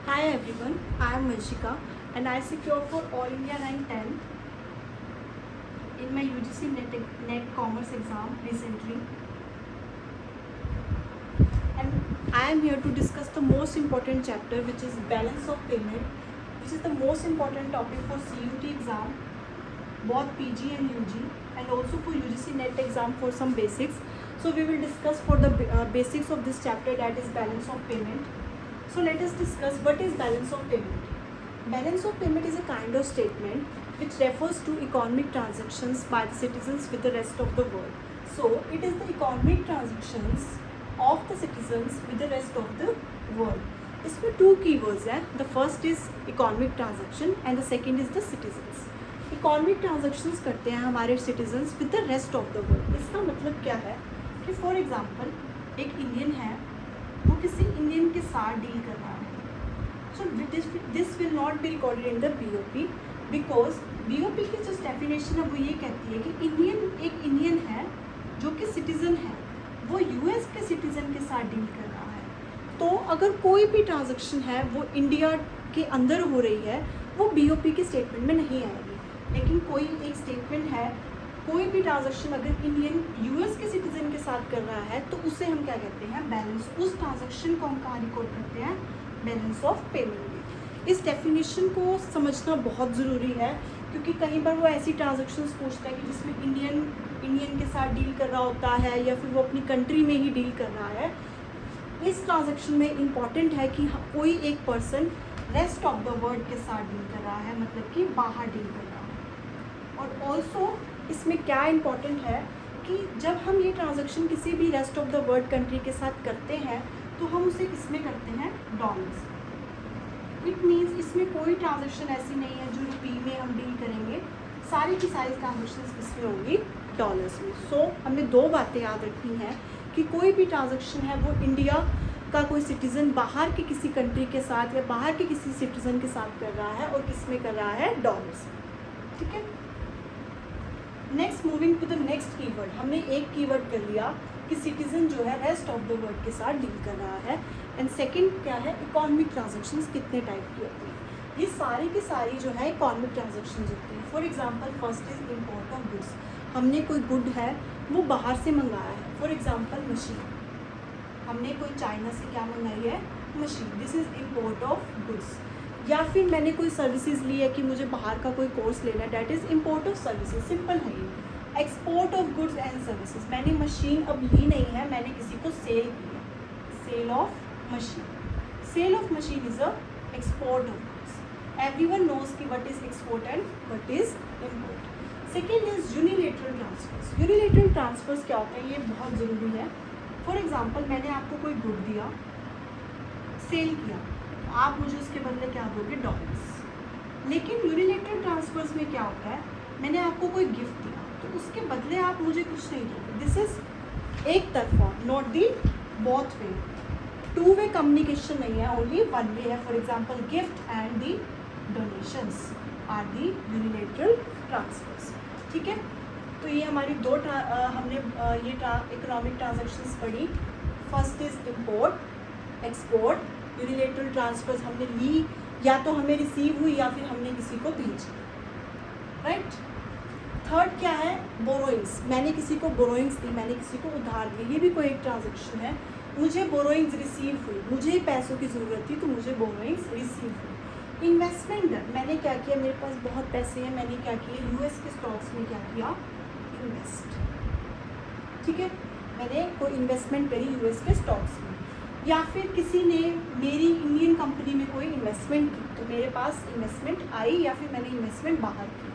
Hi everyone, I am Vanshika and I secure for All India Rank 10 in my UGC Net Commerce exam recently, and I am here to discuss the most important chapter, which is balance of payment, which is the most important topic for CUT exam, both PG and UG, and also for UGC Net exam for some basics. So we will discuss for the basics of this chapter, that is balance of payment. So let us discuss what is balance of payment. Balance of payment is a kind of statement which refers to economic transactions by the citizens with the rest of the world. So it is the economic transactions of the citizens with the rest of the world. इसमें two keywords हैं. The first is economic transaction and the second is the citizens. Economic transactions करते हैं हमारे citizens with the rest of the world. इसका मतलब क्या है कि for example एक इंडियन है, वो किसी इंडियन के साथ डील कर रहा है. So this will not be recorded in the BOP because BOP की जो डेफिनेशन है वो ये कहती है कि एक इंडियन है जो कि सिटीज़न है, वो US के सिटीज़न के साथ डील कर रहा है. तो अगर कोई भी ट्रांजैक्शन है वो इंडिया के अंदर हो रही है, वो BOP के स्टेटमेंट में नहीं आएगी. लेकिन कोई एक स्टेटमेंट है, कोई भी ट्रांजैक्शन अगर इंडियन US के सिटीज़न के साथ कर रहा है तो उसे हम क्या कहते हैं, बैलेंस. उस ट्रांजैक्शन को हम कहाँ रिकॉर्ड करते हैं, बैलेंस ऑफ पेमेंट में. इस डेफिनेशन को समझना बहुत ज़रूरी है क्योंकि कई बार वो ऐसी ट्रांजैक्शंस पूछता है कि जिसमें इंडियन के साथ डील कर रहा होता है या फिर वो अपनी कंट्री में ही डील कर रहा है. इस ट्रांजैक्शन में इम्पॉर्टेंट है कि कोई एक person rest of the world के साथ डील कर रहा है, मतलब कि बाहर डील कर रहा है. और ऑल्सो इसमें क्या इम्पॉर्टेंट है कि जब हम ये ट्रांजैक्शन किसी भी rest of the world country के साथ करते हैं तो हम उसे किस में करते हैं, डॉलर्स. इट मीन्स इसमें कोई ट्रांजैक्शन ऐसी नहीं है जो रुपी में हम डील करेंगे, सारी की सारी ट्रांजैक्शन किसमें होंगी, डॉलर्स में. सो हमें दो बातें याद रखनी है कि कोई भी ट्रांजैक्शन है वो इंडिया का कोई सिटीज़न बाहर के किसी कंट्री के साथ या बाहर के किसी सिटीज़न के साथ कर रहा है और किस में कर रहा है, डॉलर्स. ठीक है. Next moving to the next keyword. हमने एक कीवर्ड कर लिया कि सिटीज़न जो है रेस्ट ऑफ द वर्ल्ड के साथ डील कर रहा है. एंड सेकंड क्या है, इकोनॉमिक ट्रांजैक्शंस कितने टाइप की होती हैं. ये सारी की सारी जो है इकोनॉमिक ट्रांजैक्शंस होती हैं. For example first is import of goods. हमने कोई गुड है वो बाहर से मंगाया है. फॉर एग्जांपल मशीन, हमने कोई चाइना से क्या मंगाई है, machine. This is import of goods. या फिर मैंने कोई सर्विसेज ली है कि मुझे बाहर का कोई कोर्स लेना है, that is import of services. Simple है ये. Export of goods and services, मैंने मशीन अब ली नहीं है, मैंने किसी को सेल की है. Sale of machine. Sale of machine is a export of goods. Everyone knows कि what is export and what is import. Second is unilateral transfers. Unilateral transfers क्या होता है, ये बहुत ज़रूरी है. फॉर एग्जाम्पल मैंने आपको कोई गुड दिया, सेल किया, आप मुझे उसके बदले क्या दोगे, डॉलर्स. लेकिन यूनिलेटरल ट्रांसफर्स में क्या होता है, मैंने आपको कोई गिफ्ट दिया तो उसके बदले आप मुझे कुछ नहीं दोगे. दिस इज एक तरफा, not the both way. Two way communication नहीं है, ओनली वन वे है. For example gift and the donations are the unilateral transfers. ठीक है. तो ये हमारी दो हमने ये इकोनॉमिक ट्रांजैक्शंस पढ़ी. First is import, export. Unilateral transfers हमने ली, या तो हमें रिसीव हुई या फिर हमने किसी को भेजी. राइट. थर्ड क्या है, बोरोइंग्स. मैंने किसी को बोरोइंग्स दी, मैंने किसी को उधार दी, ये भी कोई एक ट्रांजैक्शन है. मुझे बोरोइंग्स रिसीव हुई, मुझे पैसों की ज़रूरत थी तो मुझे बोरोइंग्स रिसीव हुई. इन्वेस्टमेंट, मैंने क्या किया, मेरे पास बहुत पैसे हैं, मैंने क्या किया, US के स्टॉक्स में क्या किया, इन्वेस्ट. ठीक है. मैंने कोई इन्वेस्टमेंट करी US के स्टॉक्स में. या फिर किसी ने मेरी इंडियन कंपनी में कोई इन्वेस्टमेंट की तो मेरे पास इन्वेस्टमेंट आई, या फिर मैंने इन्वेस्टमेंट बाहर की.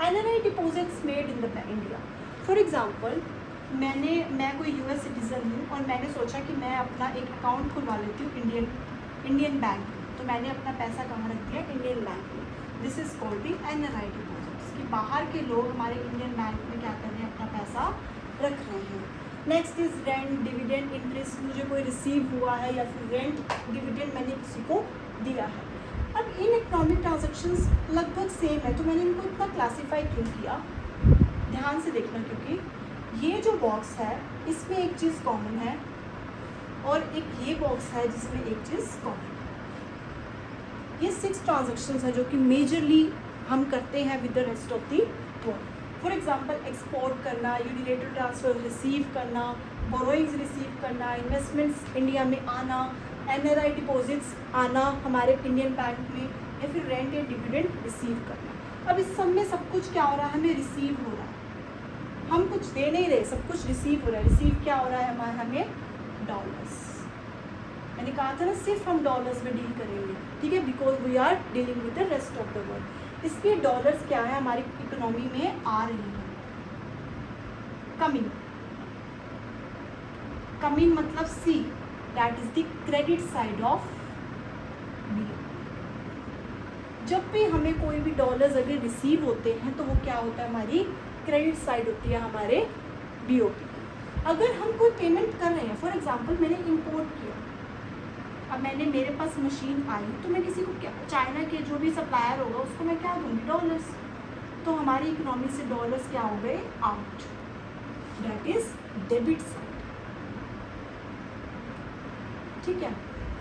NRI deposits made in the India. For example मैं कोई US सिटीज़न हूँ और मैंने सोचा कि मैं अपना एक अकाउंट खुलवा लेती हूँ इंडियन बैंक में. तो मैंने अपना पैसा कहाँ रख दिया, इंडियन बैंक में. This is called the NRI deposits. कि बाहर के लोग हमारे इंडियन बैंक में क्या कर रहे हैं, अपना पैसा रख रहे हैं. Next is rent, dividend, interest. मुझे कोई रिसीव हुआ है या फिर रेंट, डिविडेंड मैंने किसी को दिया है. अब इन इकोनॉमिक ट्रांजैक्शंस लगभग सेम है, तो मैंने इनको इतना क्लासीफाई क्यों किया, ध्यान से देखना. क्योंकि ये जो बॉक्स है इसमें एक चीज़ कॉमन है और एक ये बॉक्स है जिसमें एक चीज़ कॉमन है. ये 6 ट्रांजेक्शन्स हैं जो कि मेजरली हम करते हैं with the rest of the world. For example export करना, यूनिलेटरल ट्रांसफ़र रिसीव करना, बोरोइंग्स रिसीव करना, इन्वेस्टमेंट्स इंडिया में आना, NRI डिपॉजिट्स आना हमारे इंडियन बैंक में, या फिर रेंट या डिविडेंड रिसीव करना। अब इस सब में सब कुछ क्या हो रहा है, हमें रिसीव हो रहा है, हम कुछ दे नहीं रहे, सब कुछ रिसीव हो रहा है। रिसीव क्या हो रहा है हमें डॉलर्स। मैंने कहा था ना सिर्फ हम डॉलर्स में डील करेंगे, ठीक है, because we are dealing with the rest of the world. इसलिए डॉलर्स क्या है हमारी इकोनॉमी में आ रही है, कमिंग। कमिंग मतलब C, that is the credit side of B. जब भी हमें कोई भी डॉलर्स अगर रिसीव होते हैं तो वो क्या होता है, हमारी क्रेडिट साइड होती है हमारे BOP। अगर हम कोई पेमेंट कर रहे हैं, फॉर एग्जांपल मैंने इंपोर्ट किया, अब मेरे पास मशीन आई तो मैं किसी को क्या, चाइना के जो भी सप्लायर होगा उसको मैं क्या दूँगी, डॉलर्स। तो हमारी इकोनॉमी से डॉलर्स क्या हो गए, out, that is debit side, ठीक है।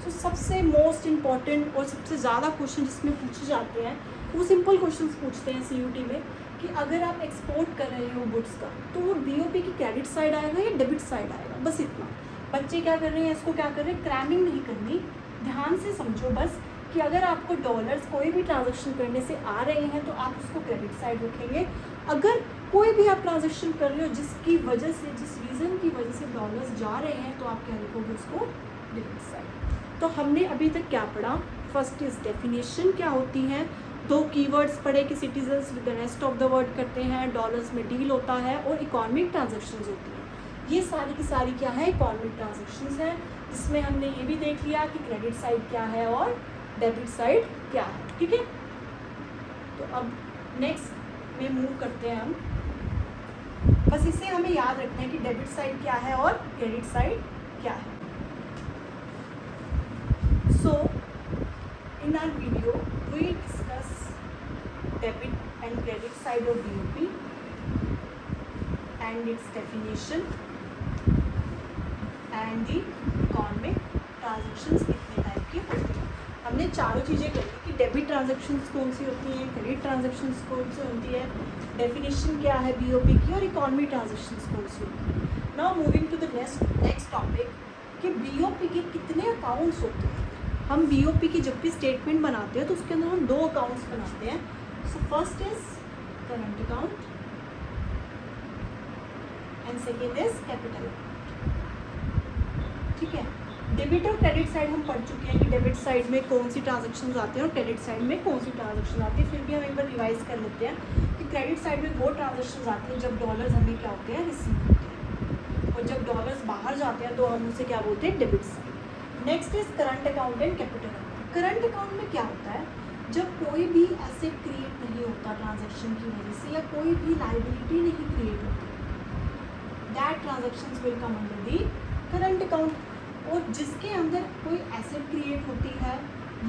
सो सबसे मोस्ट इम्पॉर्टेंट और सबसे ज़्यादा क्वेश्चन जिसमें पूछे जाते हैं वो सिंपल क्वेश्चंस पूछते हैं CUT में कि अगर आप एक्सपोर्ट कर रहे हो गुड्स का तो वो BOP की क्रेडिट साइड आएगा या डेबिट साइड आएगा, बस इतना। बच्चे क्या कर रहे हैं, इसको क्या कर रहे हैं, क्रैमिंग नहीं करनी, ध्यान से समझो बस कि अगर आपको डॉलर्स कोई भी ट्रांजैक्शन करने से आ रहे हैं तो आप उसको क्रेडिट साइड रखेंगे। अगर कोई भी आप ट्रांजैक्शन कर रहे हो जिसकी वजह से, जिस रीज़न की वजह से डॉलर्स जा रहे हैं तो आप क्या लिखोगे, उसको डेबिट साइड। तो हमने अभी तक क्या पढ़ा, फर्स्ट इज डेफिनेशन क्या होती है, 2 कीवर्ड्स पढ़े कि citizens with the rest of the world करते हैं, डॉलर्स में डील होता है, और इकोनॉमिक ट्रांजैक्शंस होती हैं। ये सारी की सारी क्या है, इकोनॉमिक ट्रांजैक्शंस हैं, जिसमें हमने ये भी देख लिया कि क्रेडिट साइड क्या है और डेबिट साइड क्या है, ठीक है। तो अब नेक्स्ट में मूव करते हैं हम, बस इसे हमें याद रखना है कि डेबिट साइड क्या है और क्रेडिट साइड क्या है। So in our video we discuss debit and credit side of BOP and its definition and the economic transactions कितने टाइप की होती हैं। हमने चारों चीज़ें करी कि डेबिट ट्रांजैक्शंस कौन सी होती हैं, क्रेडिट ट्रांजैक्शंस कौन सी होती है, डेफिनेशन क्या है BOP की, और इकोनॉमिक ट्रांजैक्शंस कौन सी होती है। Now moving to the next topic कि BOP के कितने अकाउंट्स होते हैं। हम BOP की जब भी स्टेटमेंट बनाते हैं तो उसके अंदर हम 2 अकाउंट्स बनाते हैं। So first is current account and second is capital account, ठीक है। डेबिट और क्रेडिट साइड हम पढ़ चुके हैं कि डेबिट साइड में कौन सी ट्रांजैक्शंस आती हैं और क्रेडिट साइड में कौन सी ट्रांजैक्शन आती है। फिर भी हम एक बार रिवाइज कर लेते हैं कि क्रेडिट साइड में वो ट्रांजैक्शंस आती हैं जब डॉलर्स हमें क्या होते हैं, रिसीव होते हैं, और जब डॉलर्स बाहर जाते हैं तो हम उसे क्या बोलते हैं, debit side. Next is current account and capital account. Current account में क्या होता है, जब कोई भी एसेट क्रिएट नहीं होता ट्रांजैक्शन की वजह से, या कोई भी लाइबिलिटी नहीं क्रिएट होती, that transactions will come under the current account. और जिसके अंदर कोई एसेट क्रिएट होती है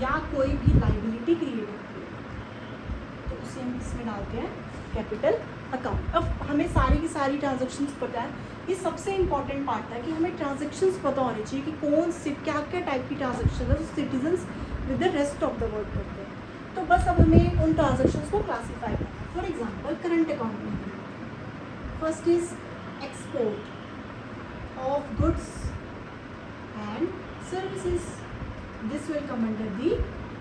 या कोई भी लाइबिलिटी क्रिएट होती है तो उसे हम किसमें डालते हैं, कैपिटल अकाउंट। अब हमें सारी की सारी ट्रांजैक्शंस पता है, ये सबसे इंपॉर्टेंट पार्ट है कि हमें ट्रांजैक्शंस पता होनी चाहिए कि कौन सी क्या क्या टाइप की ट्रांजैक्शन है जो citizens with the rest of the world करते हैं। तो बस अब हमें उन ट्रांजैक्शंस को क्लासीफाई करना है। फॉर एग्जांपल करंट अकाउंट में first is export of goods and services, this will come under the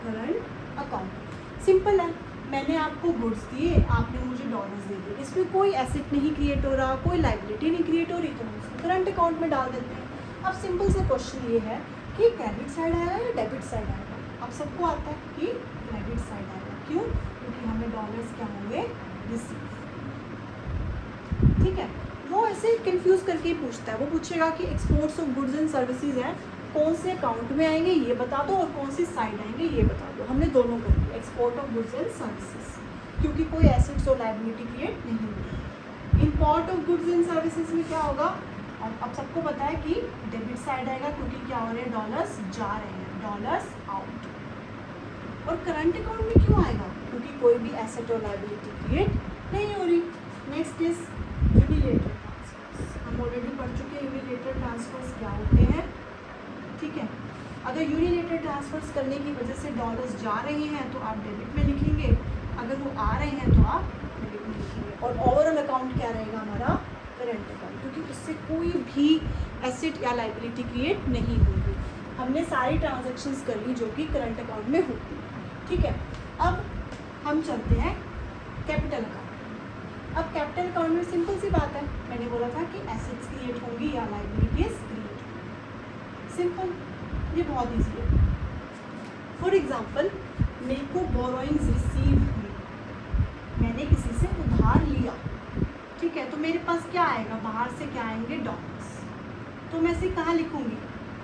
current account. Simple है, मैंने आपको गुड्स दिए, आपने मुझे डॉलर्स दे दिए, इसमें कोई एसेट नहीं क्रिएट हो रहा, कोई लाइबिलिटी नहीं क्रिएट हो रही, तो हम उसको करंट अकाउंट में डाल देते हैं। अब सिंपल सा क्वेश्चन ये है कि क्रेडिट साइड आएगा या डेबिट साइड आएगा। अब सबको आता है कि क्रेडिट साइड आएगा, क्यों, क्योंकि हमें डॉलर्स क्या होंगे, रिसीव, ठीक है। वो ऐसे कंफ्यूज करके ही पूछता है, वो पूछेगा कि exports of goods and services हैं, कौन से अकाउंट में आएंगे ये बता दो, और कौन सी साइड आएंगे ये बता दो। हमने दोनों कर दिया, export of goods and services, क्योंकि कोई एसेट्स और लायबिलिटी क्रिएट नहीं होगी। Import of goods and services में क्या होगा, अब सबको पता है कि डेबिट साइड आएगा, क्योंकि क्या हो रहे हैं, डॉलर्स जा रहे हैं, डॉलर्स आउट। और करंट अकाउंट में क्यों आएगा, क्योंकि कोई भी एसेट और लायबिलिटी क्रिएट नहीं हो रही। नेक्स्ट इज यूनिलेटरल ट्रांसफर्स, हम ऑलरेडी पढ़ चुके हैं यूनिलेटरल ट्रांसफर्स क्या होते हैं, ठीक है। अगर यूनिलेटरल ट्रांसफर्स करने की वजह से डॉलर्स जा रहे हैं तो आप डेबिट में लिखेंगे, अगर वो आ रहे हैं तो आप क्रेडिट में लिखेंगे। और ओवरऑल अकाउंट क्या रहेगा हमारा? करंट अकाउंट, क्योंकि उससे कोई भी एसेट या लाइबिलिटी क्रिएट नहीं होगी। हमने सारी ट्रांजैक्शंस कर ली जो कि करंट अकाउंट में होती है, ठीक है। अब हम चलते हैं कैपिटल अकाउंट। अब कैपिटल अकाउंट में सिंपल सी बात है, मैंने बोला था कि एसेट्स क्रिएट होंगी या लाइबिलिटीज क्रिएट होंगी, सिंपल, ये बहुत ईजी है। फॉर एग्जाम्पल, मेरे को बोरोइंग्स रिसीव हुई, मैंने किसी से उधार लिया, ठीक है, तो मेरे पास क्या आएगा? बाहर से क्या आएंगे? डॉलर्स। तो मैं इसे कहाँ लिखूंगी?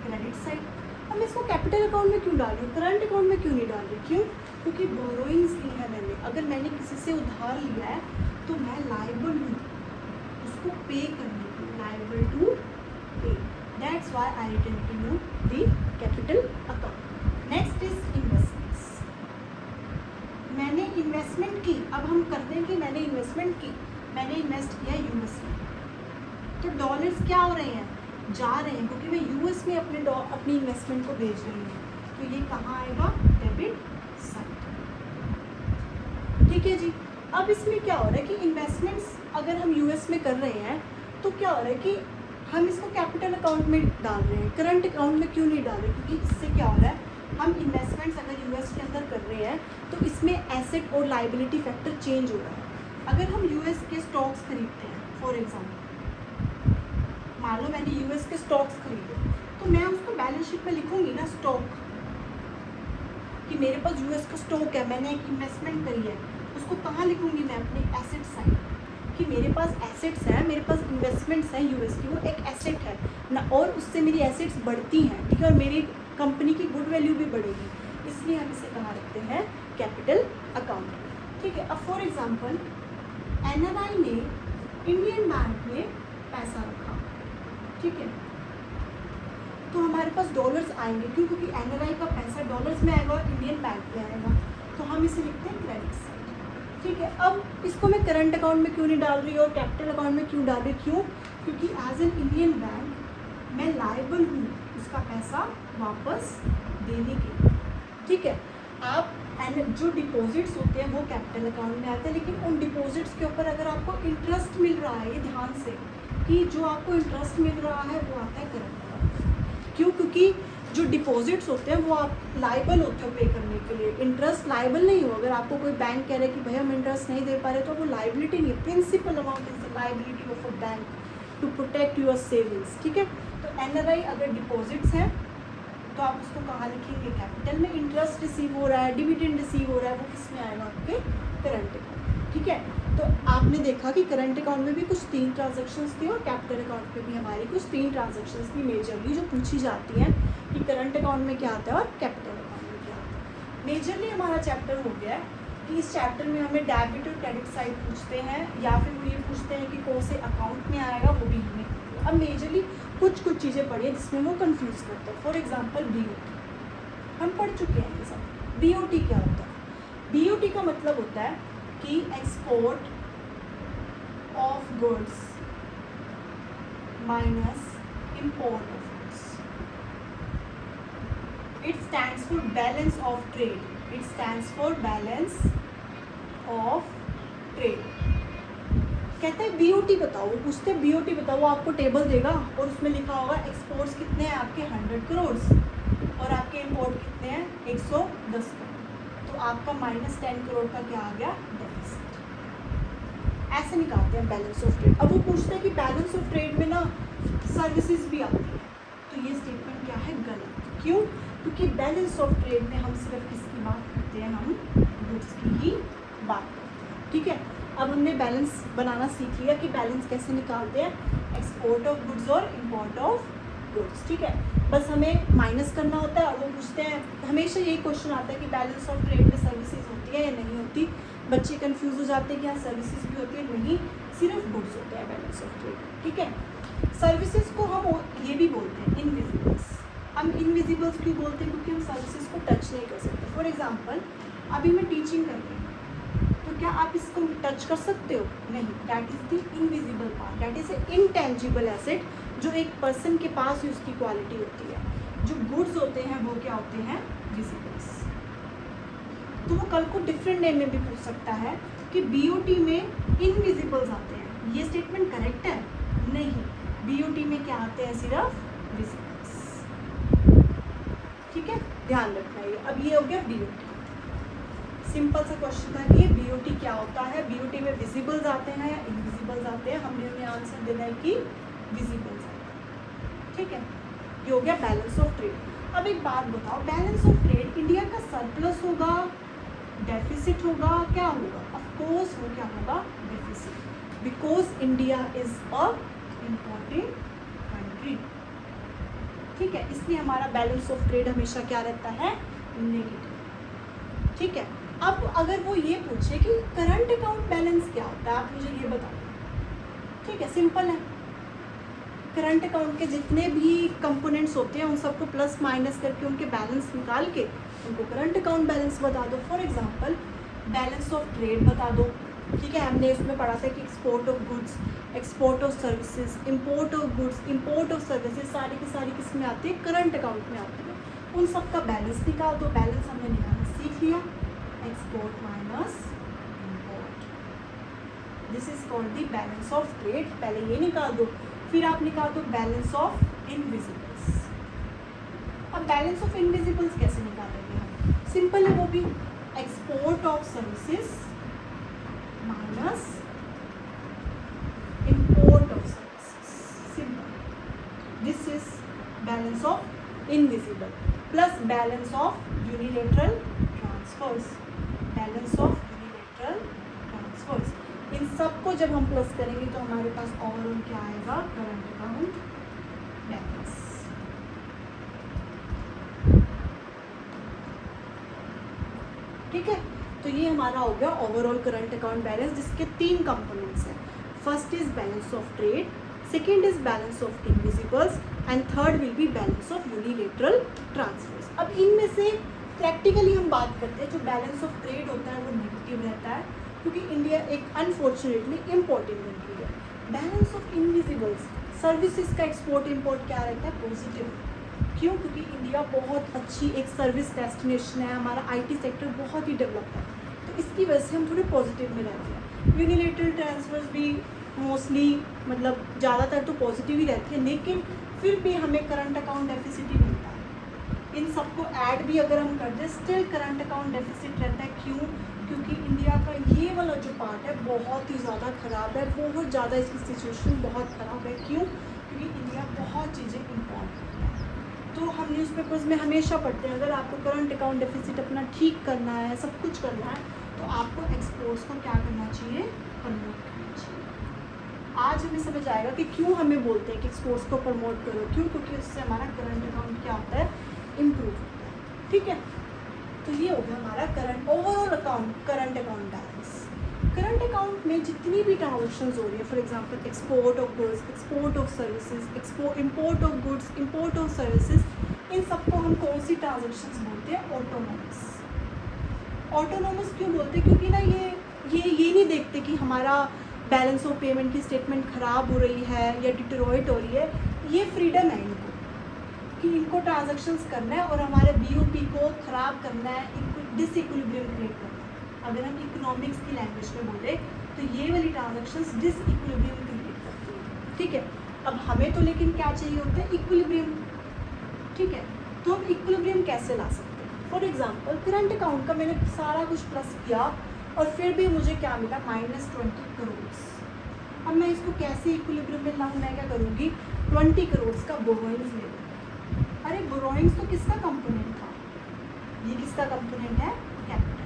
Credit side. अब मैं इसको कैपिटल अकाउंट में क्यों डाल रही हूँ, करंट अकाउंट में क्यों नहीं डाल रही? क्यों? क्योंकि बोरोइंग्स ली है मैंने, अगर मैंने किसी से उधार लिया है तो मैं लायबल हूँ उसको पे करने की, liable to pay. That's why I written to you the capital account. Next is investments. मैंने इन्वेस्टमेंट की, अब हम करते हैं कि मैंने इन्वेस्टमेंट की, मैंने इन्वेस्ट किया यूएस में, तो डॉलर्स क्या हो रहे हैं? जा रहे हैं, क्योंकि मैं यूएस में अपनी इन्वेस्टमेंट को भेज रही हूँ, तो ये कहाँ आएगा? डेबिट साइड, ठीक है जी। अब इसमें क्या हो रहा है कि इन्वेस्टमेंट्स अगर हम यूएस में कर रहे हैं तो क्या हो रहा है कि हम इसको कैपिटल अकाउंट में डाल रहे हैं, करंट अकाउंट में क्यों नहीं डाल रहे? क्योंकि इससे क्या हो रहा है, हम इन्वेस्टमेंट्स अगर यूएस के अंदर कर रहे हैं तो इसमें एसेट और लाइबिलिटी फैक्टर चेंज हो रहा है। अगर हम यूएस के स्टॉक्स खरीदते हैं, फॉर एग्जांपल मान लो मैंने यूएस के स्टॉक्स खरीदे, तो मैं उसको बैलेंस शीट में लिखूंगी ना स्टॉक, कि मेरे पास यूएस का स्टॉक है, मैंने एक इन्वेस्टमेंट करी है, उसको कहाँ लिखूंगी मैं? अपने एसेट साइड, कि मेरे पास एसेट्स हैं, मेरे पास इन्वेस्टमेंट्स हैं यूएस की, वो एक एसेट है ना, और उससे मेरी एसेट्स बढ़ती हैं, ठीक है, और मेरी कंपनी की गुड वैल्यू भी बढ़ेगी, इसलिए हम इसे कहाँ रखते हैं? कैपिटल अकाउंट, ठीक है। अब फॉर एग्जांपल एनआरआई ने इंडियन बैंक में पैसा रखा, ठीक है, तो हमारे पास डॉलर्स आएंगे, क्यों? क्योंकि एनआरआई का पैसा डॉलर्स में आएगा और इंडियन बैंक में आएगा, तो हम इसे लिखते हैं क्रेडिट साइड, ठीक है। अब इसको मैं करंट अकाउंट में क्यों नहीं डाल रही और कैपिटल अकाउंट में क्यों डाल रही? क्यों? क्योंकि एज एन इंडियन बैंक मैं लायबल हूँ उसका पैसा वापस देने के, ठीक है। आप जो डिपॉजिट्स होते हैं वो कैपिटल अकाउंट में आते हैं, लेकिन उन डिपॉजिट्स के ऊपर अगर आपको इंटरेस्ट मिल रहा है, ये ध्यान से कि जो आपको इंटरेस्ट मिल रहा है वो आता है करंट अकाउंट। क्यों? क्योंकि जो डिपॉजिट्स होते हैं वो आप लायबल होते हो पे करने के लिए, इंटरेस्ट लायबल नहीं हो। अगर आपको कोई बैंक कह रहा है कि भैया हम इंटरेस्ट नहीं दे पा रहे, तो वो लायबिलिटी नहीं है, principal amount is the liability of a bank to protect your savings, ठीक है। तो एनआरआई अगर डिपॉजिट्स हैं तो आप उसको कहाँ लिखेंगे? कैपिटल में। इंटरेस्ट रिसीव हो रहा है, डिविडेंड रिसीव हो रहा है, वो किस में आएगा? आपके करंट अकाउंट, ठीक है। तो आपने देखा कि करंट अकाउंट में भी कुछ 3 ट्रांजैक्शंस थी और कैपिटल अकाउंट में भी हमारी कुछ 3 ट्रांजैक्शंस थी मेजरली, जो पूछी जाती हैं कि करंट अकाउंट में क्या आता है और कैपिटल अकाउंट में क्या आता है। मेजरली हमारा चैप्टर हो गया है कि इस चैप्टर में हमें डेबिट और क्रेडिट साइड पूछते हैं, या फिर वो ये पूछते हैं कि कौन से अकाउंट में आएगा, वो भी हमें। अब मेजरली कुछ चीज़ें पढ़ी हैं जिसमें वो कंफ्यूज करते हैं। फॉर एग्जांपल बीओटी हम पढ़ चुके हैं ये सब। बीओटी क्या होता है? बीओटी का मतलब होता है कि export of goods minus import of goods. It stands for balance of trade, it stands for balance of trade. कहते हैं बीओटी बताओ, वो पूछते हैं बीओटी बताओ, वो आपको टेबल देगा और उसमें लिखा होगा एक्सपोर्ट्स कितने हैं आपके 100 करोड़ और आपके इंपोर्ट कितने हैं 110 करोड़, तो आपका -10 करोड़ का क्या आ गया? डेफिसिट। ऐसे निकालते हैं बैलेंस ऑफ ट्रेड। अब वो पूछते हैं कि बैलेंस ऑफ ट्रेड में ना सर्विसेज भी आती है, तो ये स्टेटमेंट क्या है? गलत। क्यों? क्योंकि बैलेंस ऑफ ट्रेड में हम सिर्फ किसकी बात करते हैं? हम गुड्स की ही बात करते हैं, ठीक है। अब हमने बैलेंस बनाना सीख लिया कि बैलेंस कैसे निकालते हैं, एक्सपोर्ट ऑफ गुड्स और इंपोर्ट ऑफ गुड्स, ठीक है। बस हमें माइनस करना होता है और वो पूछते हैं, हमेशा यही क्वेश्चन आता है कि बैलेंस ऑफ ट्रेड में सर्विसेज होती है या नहीं होती। बच्चे कंफ्यूज हो जाते हैं कि हाँ सर्विसेज भी होती है, नहीं, सिर्फ गुड्स होते हैं बैलेंस ऑफ ट्रेड, ठीक है। सर्विसेज को हम ये भी बोलते हैं इनविजिबल्स। हम इनविजिबल्स क्यों बोलते हैं? क्योंकि हम सर्विसेज को टच नहीं कर सकते। फॉर एग्जाम्पल अभी मैं टीचिंग कर रही हूँ, तो क्या आप इसको टच कर सकते हो? नहीं, that is the invisible part, that is a intangible asset जो एक पर्सन के पास ही उसकी क्वालिटी होती है। जो गुड्स होते हैं वो क्या होते हैं, विजिबल्स। तो वो कल को डिफरेंट नेम में भी पूछ सकता है कि बीओटी में इनविजिबल्स आते हैं, ये स्टेटमेंट करेक्ट है? नहीं, बीओटी में क्या आते हैं, सिर्फ विजिबल्स। ठीक है, ध्यान रखना ये। अब ये हो गया बीओटी, सिंपल सा क्वेश्चन था कि बीओटी क्या होता है, बीओटी में विजिबल्स आते हैं या इनविजिबल्स आते हैं, हमने उन्हें आंसर देना है कि विजिबल्स आते हैं। ठीक है, ये हो गया बैलेंस ऑफ ट्रेड। अब एक बात बताओ, बैलेंस ऑफ ट्रेड इंडिया का सरप्लस होगा, डेफिसिट होगा, क्या होगा? ऑफ कोर्स वो क्या होगा, deficit, because India is a important country. ठीक है, इसलिए हमारा बैलेंस ऑफ ट्रेड हमेशा क्या रहता है, नेगेटिव। ठीक है, अब अगर वो ये पूछे कि करंट अकाउंट बैलेंस क्या होता है, आप मुझे ये बताओ। ठीक है, सिंपल है, करंट अकाउंट के जितने भी कंपोनेंट्स होते हैं उन सबको प्लस माइनस करके उनके बैलेंस निकाल के उनको करंट अकाउंट बैलेंस बता दो। For example balance of trade बता दो। ठीक है, हमने उसमें पढ़ा था कि export of goods, export of services, import of goods, import of services, सारी की सारी किस में आती है, करंट अकाउंट में आती है। उन सब का बैलेंस निकाल दो। बैलेंस हमने निकालना सीख लिया, export minus import, this is called the balance of trade. पहले ये निकाल दो, फिर आप निकाल दो बैलेंस ऑफ इनविजिबल्स। अब बैलेंस ऑफ इनविजिबल्स कैसे निकालेंगे हम? सिंपल है वो भी, export of services minus import of services, simple. This is balance of invisible plus balance of unilateral transfers, balance of unilateral transfers. इन सबको जब हम प्लस करेंगे तो हमारे पास ओवरऑल क्या आएगा, करंट अकाउंट बैलेंस। ठीक है, तो ये हमारा हो गया ओवरऑल करंट अकाउंट बैलेंस, जिसके 3 कंपोनेंट्स हैं। First is balance of trade, second is balance of invisibles and third will be balance of unilateral transfers. अब इनमें से प्रैक्टिकली हम बात करते हैं, जो बैलेंस ऑफ ट्रेड होता है वो नेगेटिव रहता है क्योंकि इंडिया एक अनफॉर्चुनेटली इम्पोर्टेंट कंट्री है। बैलेंस ऑफ इनविजिबल्स, सर्विसेज का एक्सपोर्ट इंपोर्ट क्या रहता है, पॉजिटिव। क्यों? क्योंकि इंडिया बहुत अच्छी एक सर्विस डेस्टिनेशन है, हमारा आईटी सेक्टर बहुत ही डेवलप है, तो इसकी वजह से हम थोड़े पॉजिटिव में रहते हैं। यूनिलेटरल ट्रांसफर्स भी मोस्टली मतलब ज़्यादातर तो पॉजिटिव ही रहती है, लेकिन फिर भी हमें करंट अकाउंट डेफिसिट ही मिलता है। इन सबको ऐड भी अगर हम कर दें स्टिल करंट अकाउंट डेफिसिट रहता है। क्यों? क्योंकि इंडिया का ये वाला जो पार्ट है बहुत ही ज़्यादा ख़राब है, बहुत ज़्यादा इसकी सिचुएशन बहुत ख़राब है। क्यों? क्योंकि इंडिया बहुत चीज़ें इम्पोर्ट करता है। तो हम न्यूज़पेपर्स में हमेशा पढ़ते हैं, अगर आपको करंट अकाउंट डेफिसिट अपना ठीक करना है, सब कुछ करना है, तो आपको एक्सपोर्ट्स को क्या करना चाहिए, प्रमोट करना चाहिए। आज हमें समझ आएगा कि क्यों हमें बोलते हैं कि एक्सपोर्ट्स को प्रमोट करो। क्यों? क्योंकि उससे हमारा करंट अकाउंट क्या होता है, इम्प्रूव होता है। ठीक है, तो ये हो गया हमारा current overall account, current account balance. Current account में जितनी भी ट्रांजेक्शन्स हो रही है, for example export of goods, export of services, import of goods, import of services, इन सबको हम कौन सी ट्रांजेक्शन्स बोलते हैं, ऑटोनोमस। ऑटोनोमस क्यों बोलते हैं? क्योंकि ना ये नहीं देखते कि हमारा बैलेंस ऑफ पेमेंट की स्टेटमेंट ख़राब हो रही है या डिटेरोइट हो रही है। ये फ्रीडम है इनको कि इनको ट्रांजैक्शंस करना है और हमारे बीओपी को ख़राब करना है, डिसइक्विलिब्रियम क्रिएट करना है। अगर हम इकोनॉमिक्स की लैंग्वेज में बोले तो ये वाली ट्रांजैक्शंस डिसइक्विलिब्रियम क्रिएट करती है। ठीक है, अब हमें तो लेकिन क्या चाहिए होता है, इक्विलिब्रियम। ठीक है, तो हम इक्विलिब्रियम कैसे ला सकते हैं? फॉर एग्जांपल करंट अकाउंट का मैंने सारा कुछ प्लस किया और फिर भी मुझे क्या मिला, -20 करोड़। अब मैं इसको कैसे इक्विलिब्रियम में लाऊं? मैं क्या करूँगी, 20 करोड़ का बोरोइंग्स ले लूँ। अरे बोरोइंग्स तो किसका कंपोनेंट था, ये किसका कंपोनेंट है, कैपिटल।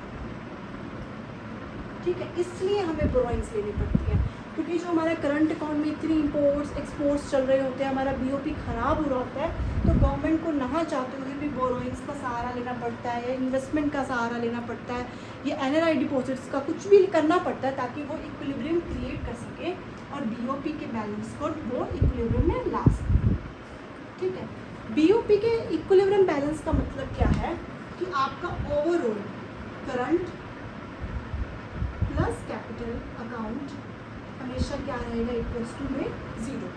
ठीक है, इसलिए हमें बोरोइंग्स लेनी पड़ती है क्योंकि जो हमारा करंट अकाउंट में इतनी इंपोर्ट्स एक्सपोर्ट्स चल रहे होते हैं, हमारा बीओपी ख़राब हो रहा होता है, तो गवर्नमेंट को ना चाहते हुए भी बोरोइंग्स का सहारा लेना पड़ता है, इन्वेस्टमेंट का सहारा लेना पड़ता है, ये एनआरआई डिपॉजिट्स का कुछ भी करना पड़ता है ताकि वो इक्विलिब्रियम क्रिएट कर सके और बीओपी के बैलेंस को वो इक्विलिब्रियम में ला सके। ठीक है, बीओपी के इक्विलिब्रियम बैलेंस का मतलब क्या है कि आपका overall current plus capital account हमेशा क्या रहेगा, इक्वल्स टू में 0।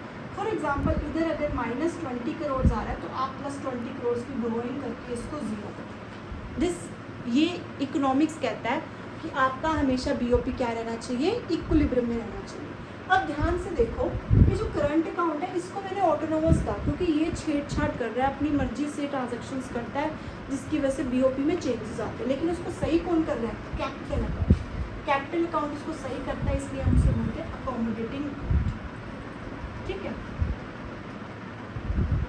फॉर एग्जाम्पल इधर अगर -20 करोड़ आ रहा है तो आप +20 करोड़ की बोरोइंग करके इसको ज़ीरो करें। ये इकोनॉमिक्स कहता है कि आपका हमेशा बीओपी क्या रहना चाहिए, इक्विलिब्रियम में रहना चाहिए। अब ध्यान से देखो कि जो करंट अकाउंट है इसको मैंने ऑटोनोमस कहा क्योंकि ये छेड़छाड़ कर रहा है, अपनी मर्जी से ट्रांजेक्शन्स करता है जिसकी वजह से बीओपी में चेंजेस आते हैं। लेकिन उसको सही कौन कर रहा है, कैपिटल अकाउंट। कैपिटल अकाउंट उसको सही करता है, इसलिए हम उसे बोलते हैं अकोमोडेटिंग। ठीक है,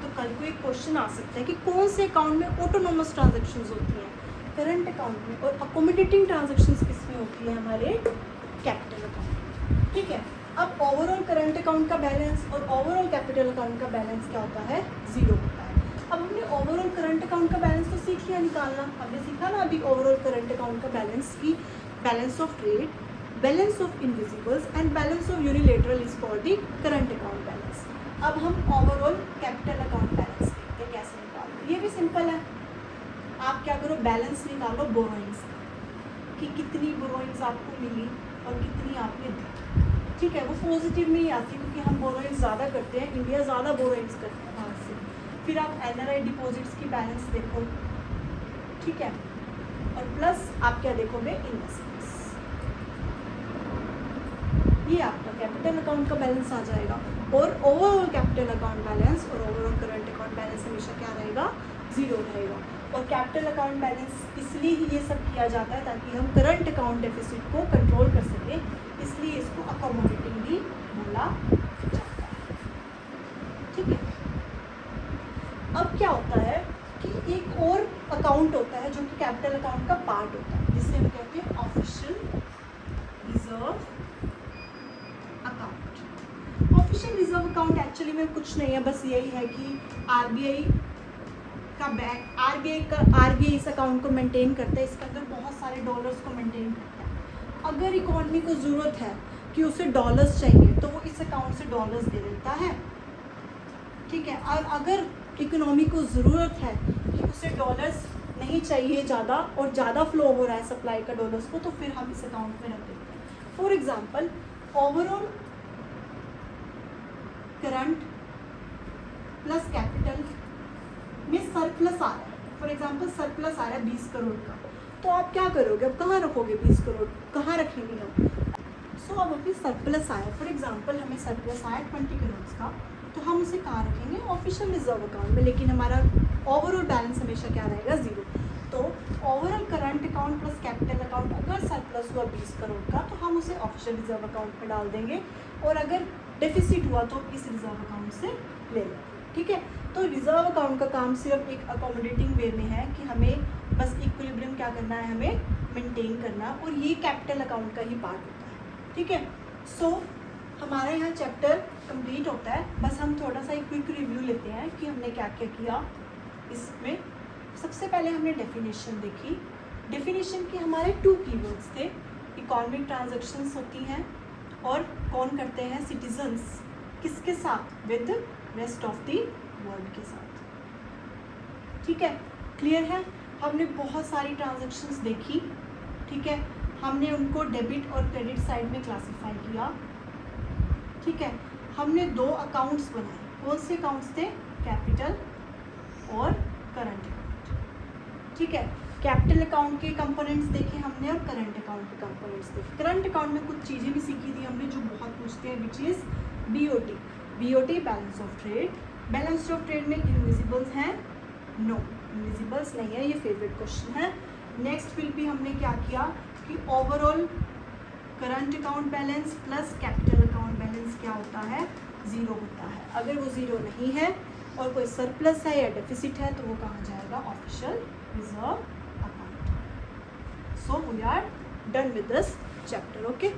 तो कल को एक क्वेश्चन आ सकता है कि कौन से अकाउंट में ऑटोनोमस ट्रांजेक्शन्स होती हैं, करंट अकाउंट में, और अकोमोडेटिंग ट्रांजेक्शन्स किसमें होती है, हमारे कैपिटल अकाउंट। ठीक है, अब ओवरऑल करंट अकाउंट का बैलेंस और ओवरऑल कैपिटल अकाउंट का बैलेंस क्या होता है, ज़ीरो होता है। अब हमने ओवरऑल करंट अकाउंट का बैलेंस तो सीख लिया निकालना, हमने सीखा ना अभी ओवरऑल करंट अकाउंट का बैलेंस की balance of trade, balance of invisibles and balance of unilateral is called the current account balance. अब हम ओवरऑल कैपिटल अकाउंट बैलेंस देखते हैं कैसे निकालते, ये भी सिंपल है। आप क्या करो, बैलेंस निकालो बोरोइंग्स कि कितनी बोरोइंग्स आपको मिली और कितनी आपने दी। ठीक है, वो पॉजिटिव में ही आती है क्योंकि हम बोरोइंग्स ज़्यादा करते हैं, इंडिया ज़्यादा बोरोइंग्स करता है बाहर से। फिर आप एनआरआई डिपॉजिट्स की बैलेंस देखो, ठीक है, और प्लस आप क्या देखोगे, इन्वेस्टमेंट्स। ये आपका कैपिटल अकाउंट का बैलेंस आ जाएगा। और ओवरऑल कैपिटल अकाउंट बैलेंस और ओवरऑल करंट अकाउंट बैलेंस हमेशा क्या रहेगा, ज़ीरो रहेगा। और कैपिटल अकाउंट बैलेंस इसलिए ही ये सब किया जाता है ताकि हम करंट अकाउंट डेफिसिट को कंट्रोल कर सकें, इसलिए इसको अकोमोडेटिंग भी बोला जाता है। ठीक है, अब क्या होता है कि एक और अकाउंट होता है जो कि कैपिटल अकाउंट का पार्ट होता है, जिसे हम कहते हैं official reserve account. Official reserve account actually में कुछ नहीं है, बस यही है कि आरबीआई का बैंक, आरबीआई इस अकाउंट को मेंटेन करता है, इसके अंदर बहुत सारे डॉलर्स को मेंटेन करता है। अगर इकोनॉमी को ज़रूरत है कि उसे डॉलर्स चाहिए तो वो इस अकाउंट से डॉलर्स दे देता है। ठीक है, और अगर इकोनॉमी को ज़रूरत है कि उसे डॉलर्स नहीं चाहिए ज़्यादा और ज़्यादा फ्लो हो रहा है सप्लाई का डॉलर्स को, तो फिर हम इस अकाउंट में रख देते हैं। For example overall current plus capital में सरप्लस आ रहा है। फॉर एग्जांपल सरप्लस आ रहा है 20 करोड़ का, तो आप क्या करोगे, अब कहाँ रखोगे 20 करोड़, कहाँ रखेंगे हम। सो अब अभी सरप्लस आया, फॉर एग्जांपल हमें सरप्लस आया 20 करोड़ का, तो हम उसे कहाँ रखेंगे, ऑफिशियल रिजर्व अकाउंट में। लेकिन हमारा ओवरऑल बैलेंस हमेशा क्या रहेगा, ज़ीरो। तो overall current account plus capital account अगर सरप्लस हुआ 20 करोड़ का तो हम उसे ऑफिशियल रिजर्व अकाउंट में डाल देंगे, और अगर डेफिसिट हुआ तो इस रिजर्व अकाउंट से ले लेंगे। ठीक है, तो रिजर्व अकाउंट का काम सिर्फ एक अकोमोडेटिंग वे में है कि हमें बस इक्विलिब्रियम क्या करना है, हमें मेंटेन करना, और ये कैपिटल अकाउंट का ही पार्ट होता है। ठीक है, सो हमारा यहाँ चैप्टर कंप्लीट होता है। बस हम थोड़ा सा एक क्विक रिव्यू लेते हैं कि हमने क्या क्या किया इसमें। सबसे पहले हमने डेफिनेशन देखी। डेफिनेशन के हमारे 2 कीवर्ड्स थे, इकोनॉमिक ट्रांजैक्शंस होती हैं और कौन करते हैं, सिटीजन्स। किसके साथ, with rest of the world के साथ। ठीक है, क्लियर है। हमने बहुत सारी ट्रांजैक्शंस देखी। ठीक है, हमने उनको डेबिट और क्रेडिट साइड में क्लासिफाई किया। ठीक है, हमने 2 अकाउंट्स बनाए। कौन से अकाउंट्स थे, कैपिटल और करंट अकाउंट। ठीक है, कैपिटल अकाउंट के कंपोनेंट्स देखे हमने और करंट अकाउंट के कंपोनेंट्स देखे। करंट अकाउंट में कुछ चीज़ें भी सीखी थी हमने जो बहुत पूछते हैं, which is BOT. BOT balance of trade. Balance of trade में इनविजिबल्स हैं, नो इनविजिबल्स नहीं है, ये फेवरेट क्वेश्चन है। नेक्स्ट फिर भी हमने क्या किया कि overall current account balance plus capital account balance क्या होता है, ज़ीरो होता है। अगर वो ज़ीरो नहीं है और कोई सरप्लस है या डेफिसिट है तो वो कहाँ जाएगा, official reserve account. So we are done with this chapter. Okay.